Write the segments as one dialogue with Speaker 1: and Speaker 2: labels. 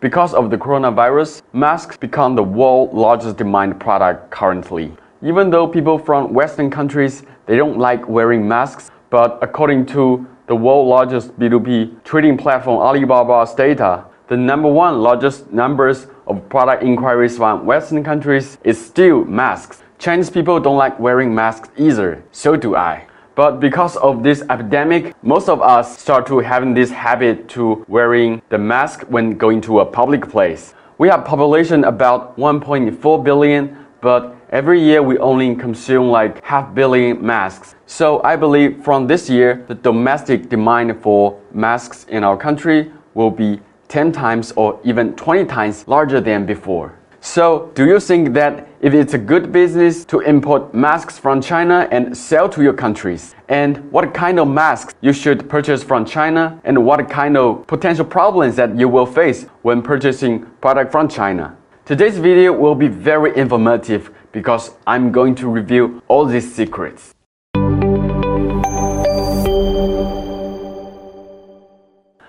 Speaker 1: Because of the coronavirus, masks become the world's largest demand product currently. Even though people from Western countries, they don't like wearing masks, but according to the world's largest B2B trading platform Alibaba's data, the number one largest numbers of product inquiries from Western countries is still masks. Chinese people don't like wearing masks either, so do I. But because of this epidemic, most of us start to having this habit to wearing the mask when going to a public place. We have population about 1.4 billion, but every year we only consume like 500 million masks. So I believe from this year, the domestic demand for masks in our country will be 10 times or even 20 times larger than before. So, do you think that if it's a good business to import masks from China and sell to your countries? And what kind of masks you should purchase from China? And what kind of potential problems that you will face when purchasing product from China? Today's video will be very informative because I'm going to reveal all these secrets.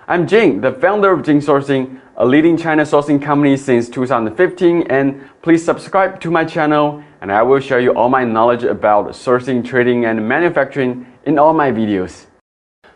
Speaker 1: I'm Jing, the founder of Jing Sourcing, a leading China sourcing company since 2015, and please subscribe to my channel and I will show you all my knowledge about sourcing, trading and manufacturing in all my videos.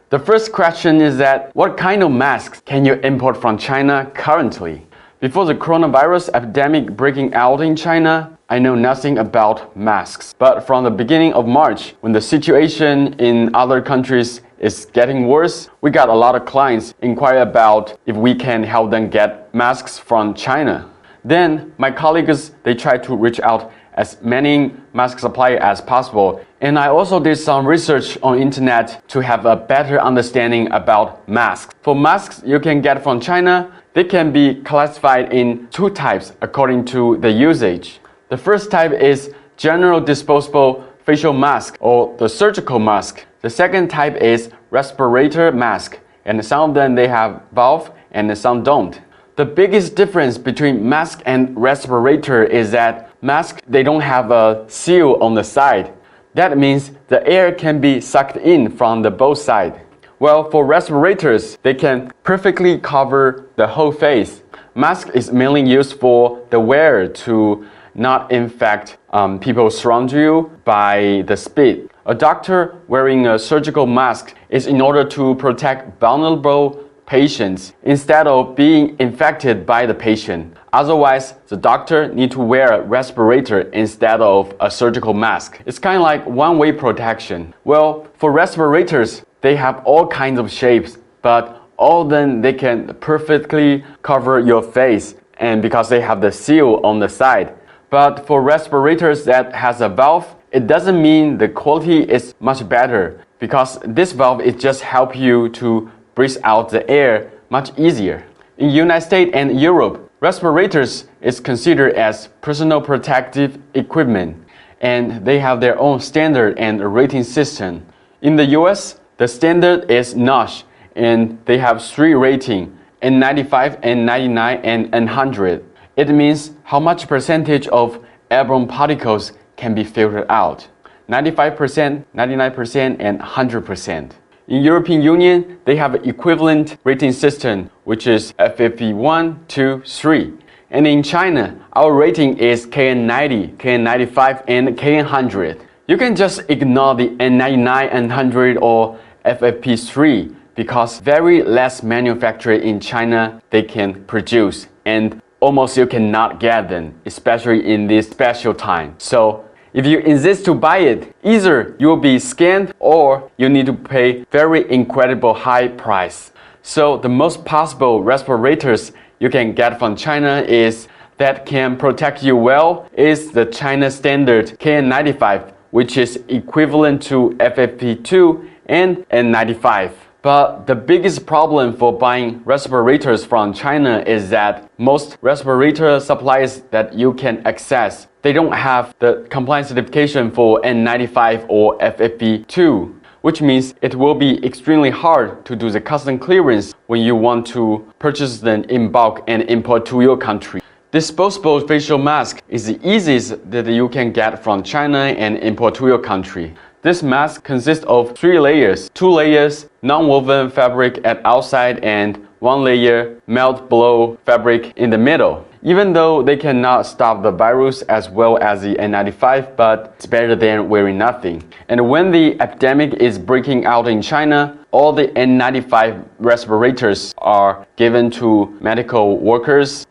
Speaker 1: The first question is that what kind of masks can you import from China currently? Before the coronavirus epidemic breaking out in China, I know nothing about masks. But from the beginning of March, when the situation in other countries is getting worse, we got a lot of clients inquire about if we can help them get masks from China. Then my colleagues, they try to reach out as many mask suppliers as possible. And I also did some research on internet to have a better understanding about masks. For masks you can get from China, they can be classified in two types according to the usage. The first type is general disposable facial mask or the surgical mask. The second type is respirator mask, and some of them they have valve and some don't. The biggest difference between mask and respirator is that mask they don't have a seal on the side. That means the air can be sucked in from the both sides. Well, for respirators, they can perfectly cover the whole face. Mask is mainly used for the wearer to not infect people surround you by the spit. A doctor wearing a surgical mask is in order to protect vulnerable patients instead of being infected by the patient. Otherwise, the doctor needs to wear a respirator instead of a surgical mask. It's kind of like one-way protection. Well, for respirators, they have all kinds of shapes, but all of them they can perfectly cover your face, and because they have the seal on the side. But for respirators that has a valve, it doesn't mean the quality is much better, because this valve it just help you to breathe out the air much easier. In United States and Europe, respirators is considered as personal protective equipment, and they have their own standard and rating system. In the US, the standard is notch, and they have 3 rating, N95, N99, and N100. It means how much percentage of airborne particles can be filtered out. 95%, 99%, and 100%. In European Union, they have an equivalent rating system, which is FFP1, 2, 3. And in China, our rating is KN90, KN95, and KN100. You can just ignore the N99, N100, or FFP3 because very less manufacturer in China they can produce, and almost you cannot get them, especially in this special time. So if you insist to buy it, either you will be scammed or you need to pay very incredible high price. So the most possible respirators you can get from China is that can protect you well is the China standard KN95, which is equivalent to FFP2 and N95. But the biggest problem for buying respirators from China is that most respirator suppliers that you can access, they don't have the compliance certification for N95 or FFP2, which means it will be extremely hard to do the custom clearance when you want to purchase them in bulk and import to your country. Disposable facial mask is the easiest that you can get from China and import to your country. This mask consists of 3 layers, 2 layers non-woven fabric at outside and one layer melt blow fabric in the middle. Even though they cannot stop the virus as well as the N95, but it's better than wearing nothing. And when the epidemic is breaking out in China, all the N95 respirators are given to medical workers,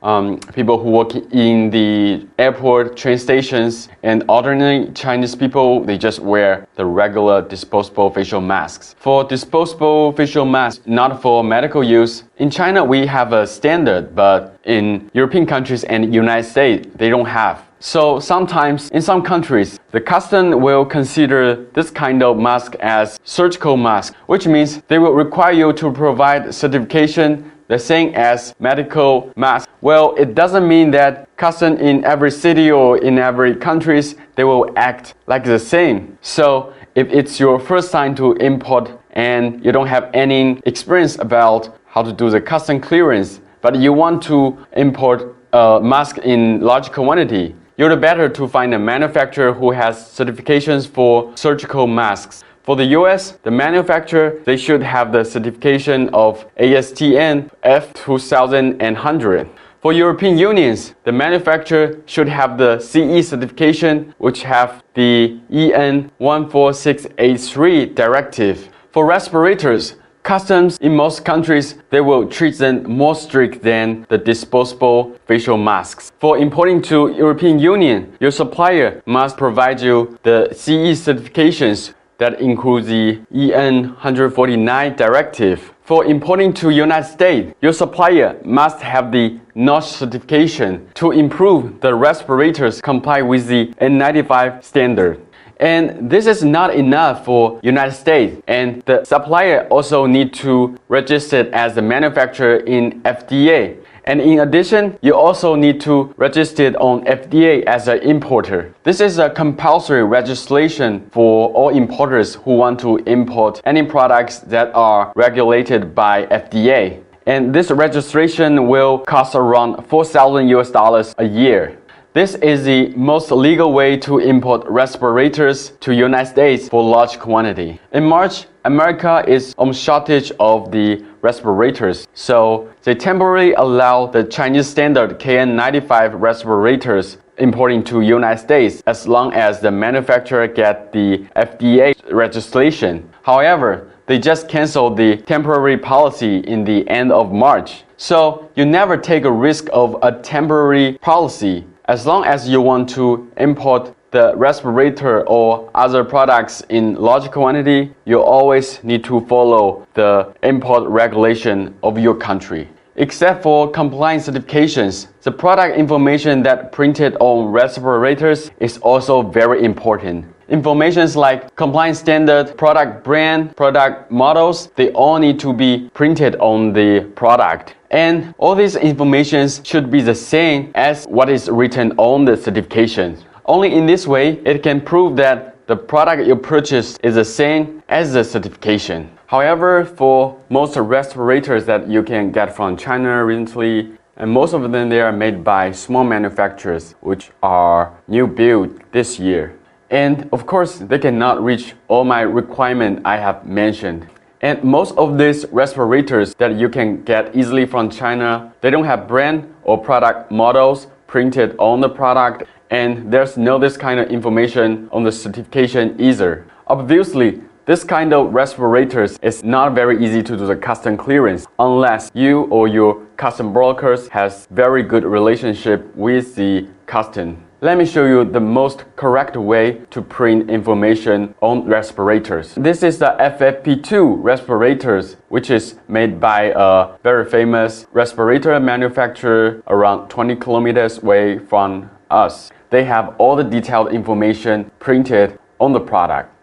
Speaker 1: people who work in the airport, train stations, and ordinary Chinese people, they just wear the regular disposable facial masks. For disposable facial masks, not for medical use, in China we have a standard, but in European countries and United States, they don't have. So sometimes in some countries, the custom will consider this kind of mask as surgical mask, which means they will require you to provide certification the same as medical mask. Well, it doesn't mean that custom in every city or in every countries, they will act like the same. So if it's your first time to import and you don't have any experience about how to do the custom clearance, but you want to import a mask in large quantity, you're better to find a manufacturer who has certifications for surgical masks. For the US, the manufacturer, they should have the certification of ASTM F2100. For European Unions, the manufacturer should have the CE certification, which have the EN 14683 directive. For respirators, customs in most countries, they will treat them more strict than the disposable facial masks. For importing to European Union, your supplier must provide you the CE certifications that include the EN 149 directive. For importing to United States, your supplier must have the NOSH certification to improve the respirators comply with the N95 standard. And this is not enough for United States, and the supplier also need to register as the manufacturer in FDA. And in addition, you also need to register on FDA as an importer. This is a compulsory registration for all importers who want to import any products that are regulated by FDA. And this registration will cost around $4,000 a year. This is the most legal way to import respirators to United States for large quantity. In March, America is on shortage of the respirators, so they temporarily allow the Chinese standard KN95 respirators importing to United States as long as the manufacturer get the FDA registration. However, they just canceled the temporary policy in the end of March. So you never take a risk of a temporary policy. As long as you want to import the respirator or other products in large quantity, you always need to follow the import regulation of your country. Except for compliance certifications, the product information that printed on respirators is also very important. Informations like compliance standard, product brand, product models, they all need to be printed on the product. And all these informations should be the same as what is written on the certification. Only in this way, it can prove that the product you purchased is the same as the certification. However, for most respirators that you can get from China recently, and most of them they are made by small manufacturers, which are new built this year. And of course, they cannot reach all my requirements I have mentioned. And most of these respirators that you can get easily from China, they don't have brand or product models printed on the product, and there's no this kind of information on the certification either. Obviously, this kind of respirators is not very easy to do the custom clearance unless you or your custom brokers has very good relationship with the custom. Let me show you the most correct way to print information on respirators. This is the FFP2 respirators, which is made by a very famous respirator manufacturer around 20 kilometers away from us. They have all the detailed information printed on the product.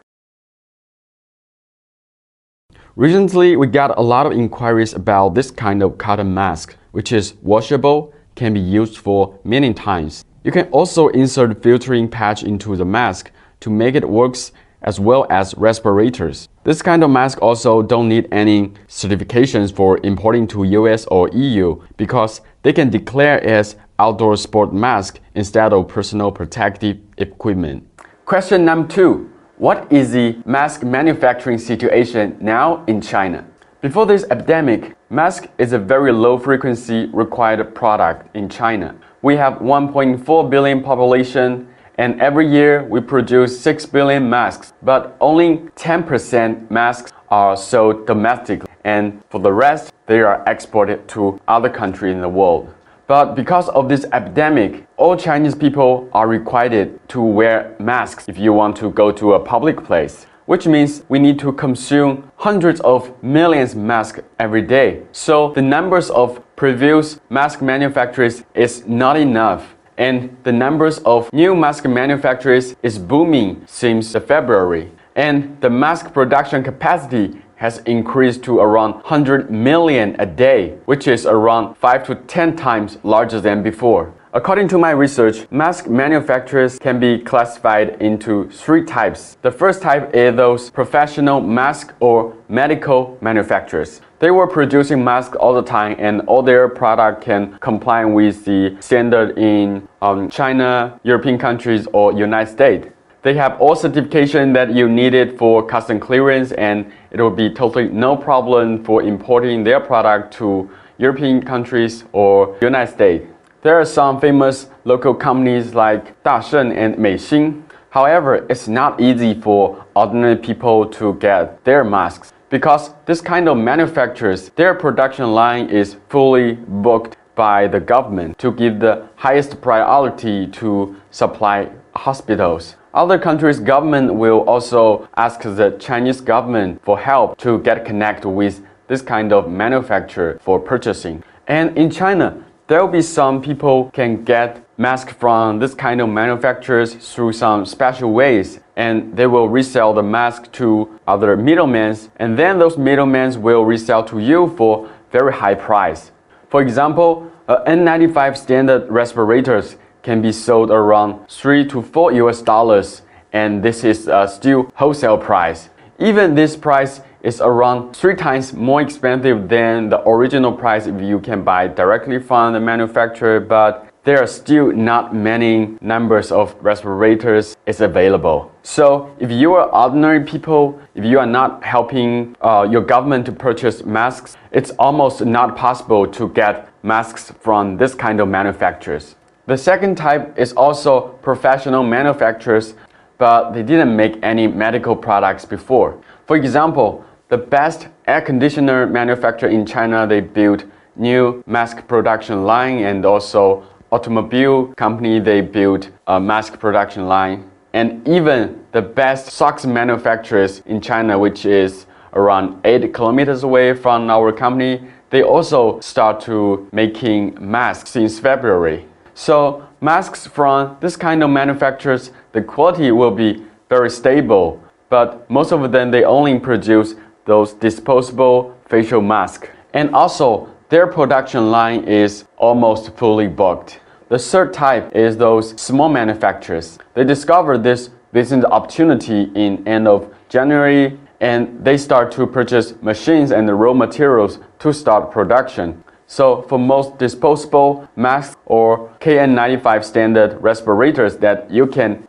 Speaker 1: Recently, we got a lot of inquiries about this kind of cotton mask, which is washable, can be used for many times. You can also insert filtering patch into the mask to make it works as well as respirators. This kind of mask also don't need any certifications for importing to US or EU because they can declare as outdoor sport mask instead of personal protective equipment. Question number 2. What is the mask manufacturing situation now in China? Before this epidemic, Mask is a very low frequency required product in China. We have 1.4 billion population, and every year we produce 6 billion masks, but only 10% masks are sold domestically, and for the rest, they are exported to other countries in the world. But because of this epidemic, all Chinese people are required to wear masks if you want to go to a public place, which means we need to consume hundreds of millions of masks every day. So the numbers of produced mask manufacturers is not enough, and the numbers of new mask manufacturers is booming since February, and the mask production capacity has increased to around 100 million a day, which is around 5 to 10 times larger than before. According to my research, mask manufacturers can be classified into 3 types. The first type is those professional mask or medical manufacturers. They were producing masks all the time, and all their product can comply with the standard in China, European countries, or United States. They have all certification that you needed for custom clearance, and it will be totally no problem for importing their product to European countries or United States. There are some famous local companies like Dasheng and Meixing. However, it's not easy for ordinary people to get their masks because this kind of manufacturers, their production line is fully booked by the government to give the highest priority to supply hospitals. Other countries' government will also ask the Chinese government for help to get connected with this kind of manufacturer for purchasing. And in China, there will be some people can get masks from this kind of manufacturers through some special ways, and they will resell the mask to other middlemen, and then those middlemen will resell to you for very high price. For example, N95 standard respirators can be sold around $3 to $4, and this is still wholesale price. Even this price is around 3 times more expensive than the original price if you can buy directly from the manufacturer, but there are still not many numbers of respirators is available. So if you are ordinary people, if you are not helping your government to purchase masks, it's almost not possible to get masks from this kind of manufacturers. The second type is also professional manufacturers, but they didn't make any medical products before. For example, the best air conditioner manufacturer in China, they built new mask production line, and also automobile company, they built a mask production line. And even the best socks manufacturers in China, which is around 8 kilometers away from our company, they also start to making masks since February. So masks from this kind of manufacturers, the quality will be very stable, but most of them, they only produce those disposable facial masks. And also, their production line is almost fully booked. The third type is those small manufacturers. They discovered this business opportunity in end of January, and they start to purchase machines and the raw materials to start production. So for most disposable masks or KN95 standard respirators that you can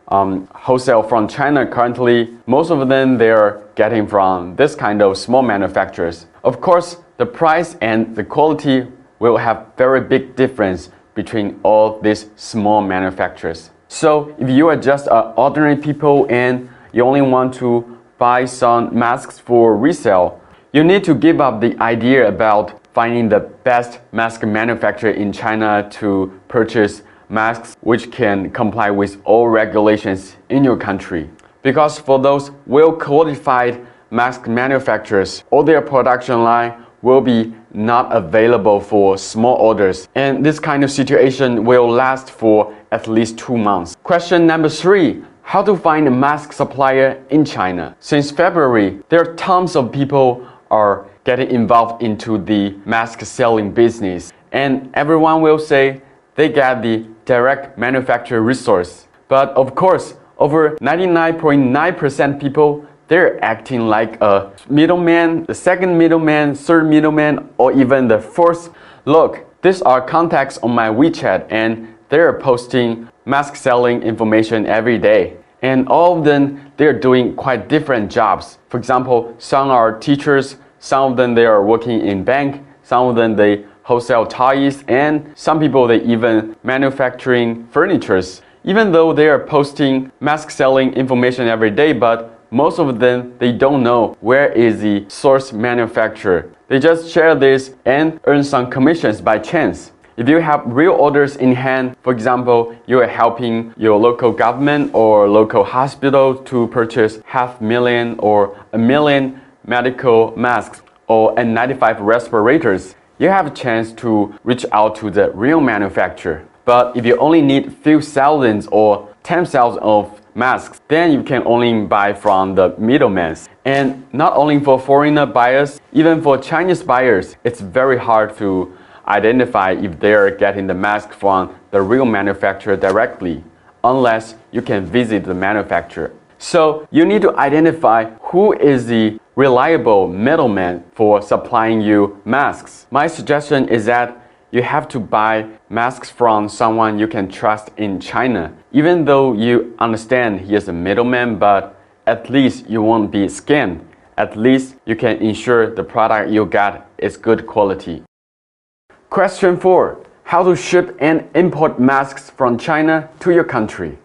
Speaker 1: wholesale from China currently, most of them they are getting from this kind of small manufacturers. Of course, the price and the quality will have very big difference between all these small manufacturers. So if you are just ordinary people and you only want to buy some masks for resale, you need to give up the idea about finding the best mask manufacturer in China to purchase masks which can comply with all regulations in your country. Because for those well-qualified mask manufacturers, all their production line will be not available for small orders, and this kind of situation will last for at least 2 months. Question number 3. How to find a mask supplier in China? Since February, there are tons of people are getting involved into the mask selling business, and everyone will say they get the direct manufacturer resource. But of course, over 99.9% people, they're acting like a middleman, the second middleman, third middleman, or even the fourth. Look, these are contacts on my WeChat, and they're posting mask selling information every day. And all of them, they're doing quite different jobs. For example, some are teachers, some of them they are working in bank, some of them they wholesale toys, and some people they even manufacturing furnitures. Even though they are posting mask selling information every day, but most of them they don't know where is the source manufacturer. They just share this and earn some commissions by chance. If you have real orders in hand, for example, you are helping your local government or local hospital to purchase 500,000 or 1,000,000 medical masks or N95 respirators, you have a chance to reach out to the real manufacturer. But if you only need few thousands or 10,000 of masks, then you can only buy from the middlemen. And not only for foreigner buyers, even for Chinese buyers, it's very hard to identify if they're getting the mask from the real manufacturer directly, unless you can visit the manufacturer. So you need to identify who is the reliable middleman for supplying you masks. My suggestion is that you have to buy masks from someone you can trust in China. Even though you understand he is a middleman, but at least you won't be scammed. At least you can ensure the product you got is good quality. Question 4. How to ship and import masks from China to your country.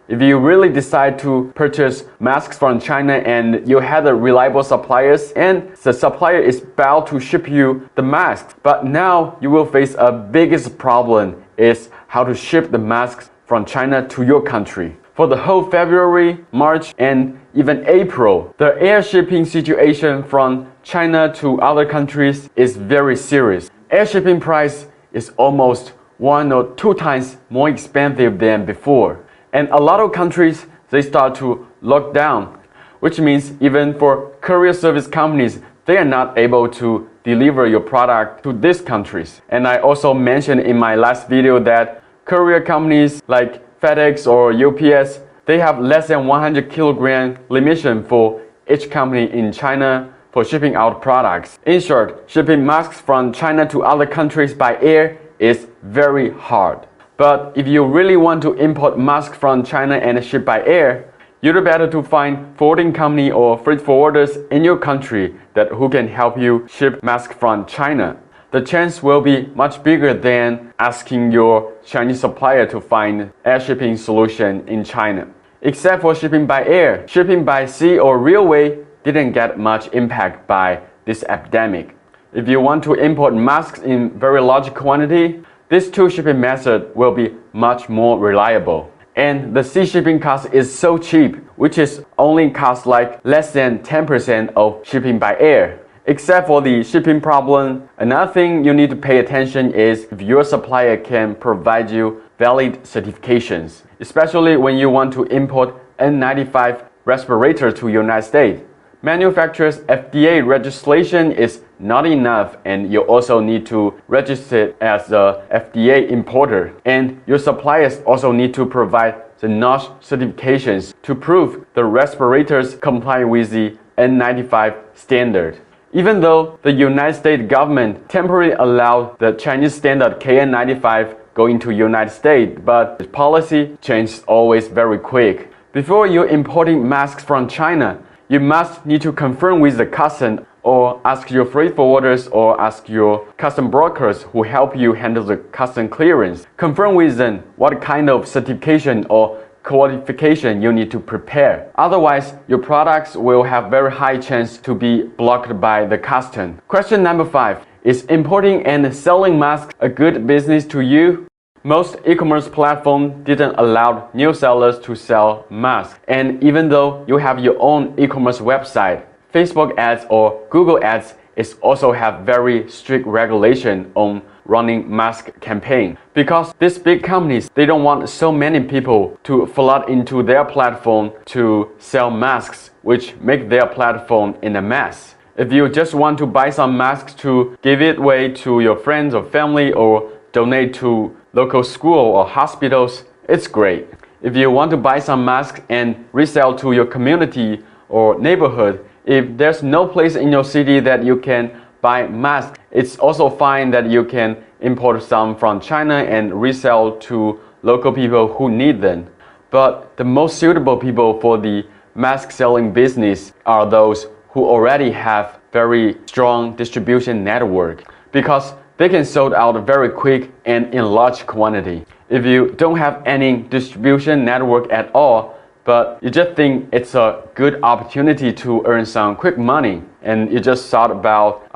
Speaker 1: If you really decide to purchase masks from China and you have a reliable suppliers and the supplier is bound to ship you the masks, but now you will face a biggest problem is how to ship the masks from China to your country. For the whole February, March, and even April, the air shipping situation from China to other countries is very serious. Air shipping price is almost 1 or 2 times more expensive than before. And a lot of countries, they start to lock down, which means even for courier service companies, they are not able to deliver your product to these countries. And I also mentioned in my last video that courier companies like FedEx or UPS, they have less than 100 kilogram limitation for each company in China for shipping out products. In short, shipping masks from China to other countries by air is very hard. But if you really want to import masks from China and ship by air, you'd better to find forwarding company or freight forwarders in your country who can help you ship masks from China. The chance will be much bigger than asking your Chinese supplier to find air shipping solution in China. Except for shipping by air, shipping by sea or railway didn't get much impact by this epidemic. If you want to import masks in very large quantity, these two shipping methods will be much more reliable. And the sea shipping cost is so cheap, which is only cost like less than 10% of shipping by air. Except for the shipping problem, another thing you need to pay attention is if your supplier can provide you valid certifications, especially when you want to import N95 respirators to United States. Manufacturer's FDA registration is not enough, and you also need to register as a FDA importer. And your suppliers also need to provide the notch certifications to prove the respirators comply with the N95 standard. Even though the United States government temporarily allowed the Chinese standard KN95 go into United States, but the policy changes always very quick. Before you're importing masks from China, you must need to confirm with the customs or ask your freight forwarders or ask your custom brokers who help you handle the custom clearance. Confirm with them what kind of certification or qualification you need to prepare. Otherwise, your products will have very high chance to be blocked by the custom. Question number 5. Is importing and selling masks a good business to you? Most e-commerce platforms didn't allow new sellers to sell masks. And even though you have your own e-commerce website, Facebook ads or Google ads is also have very strict regulation on running mask campaign. Because these big companies, they don't want so many people to flood into their platform to sell masks, which make their platform in a mess. If you just want to buy some masks to give it away to your friends or family or donate to local school or hospitals, it's great. If you want to buy some masks and resell to your community or neighborhood, if there's no place in your city that you can buy masks, it's also fine that you can import some from China and resell to local people who need them. But the most suitable people for the mask selling business are those who already have very strong distribution network. because they can sold out very quick and in large quantity. If you don't have any distribution network at all, but you just think it's a good opportunity to earn some quick money, and you just thought about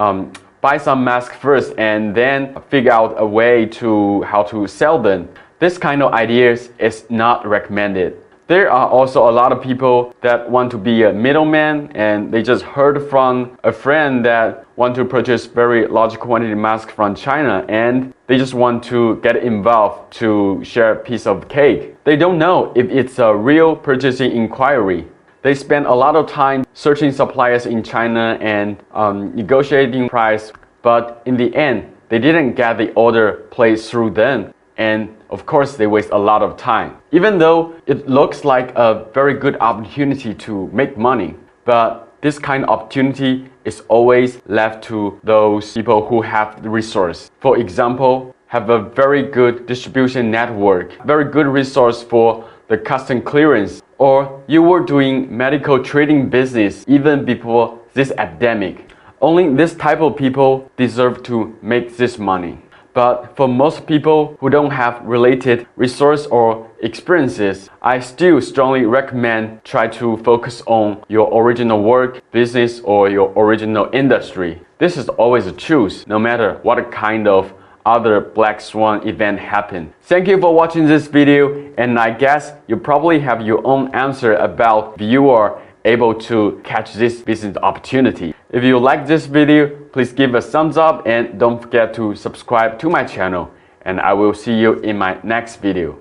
Speaker 1: buy some masks first and then figure out a way to how to sell them, this kind of ideas is not recommended. There are also a lot of people that want to be a middleman, and they just heard from a friend that want to purchase very large quantity masks from China, and they just want to get involved to share a piece of cake. They don't know if it's a real purchasing inquiry. They spend a lot of time searching suppliers in China and negotiating price, but in the end, they didn't get the order placed through them. And of course, they waste a lot of time. Even though it looks like a very good opportunity to make money, but this kind of opportunity is always left to those people who have the resource. For example, have a very good distribution network, very good resource for the custom clearance, or you were doing medical trading business even before this epidemic. Only this type of people deserve to make this money. But for most people who don't have related resource or experiences, I still strongly recommend try to focus on your original work, business, or your original industry. This is always a choice, no matter what kind of other black swan event happen. Thank you for watching this video, and I guess you probably have your own answer about if you are able to catch this business opportunity. If you like this video, please give a thumbs up and don't forget to subscribe to my channel, and I will see you in my next video.